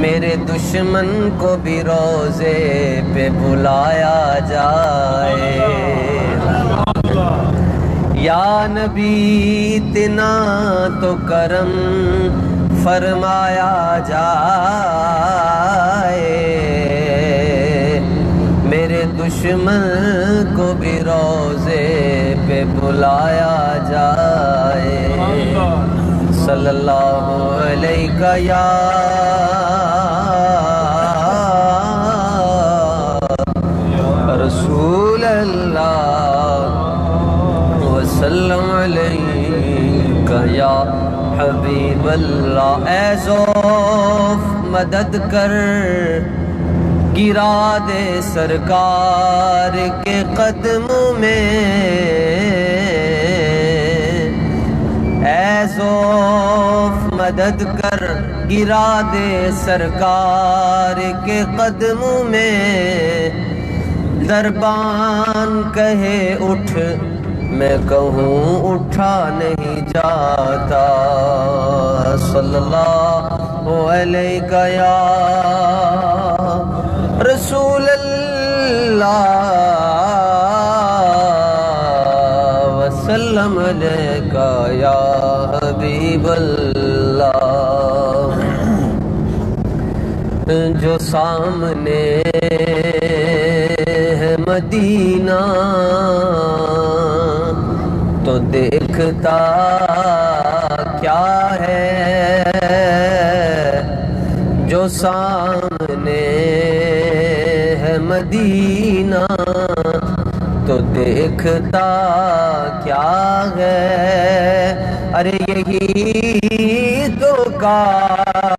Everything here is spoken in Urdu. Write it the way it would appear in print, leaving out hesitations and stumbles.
میرے دشمن کو بھی روزے پہ بلایا جائے۔ یا نبی اتنا تو کرم فرمایا جائے، میرے دشمن کو بھی روزے پہ بلایا جائے۔ صلی اللہ علیہ یا رسول اللہ وسلم علیہ یا حبیب اللہ۔ اے ذوف مدد کر گرا دے سرکار کے قدموں میں، اے ذوف مدد کر گرا دے سرکار کے قدموں میں۔ دربان کہے اٹھ میں کہوں اٹھا نہیں جاتا۔ صلی اللہ علیہ یا رسول اللہ وسلم علیہ یا حبیب اللہ۔ جو سامنے ہے مدینہ تو دیکھتا کیا ہے، جو سامنے ہے مدینہ تو دیکھتا کیا ہے۔ ارے یہی تو کا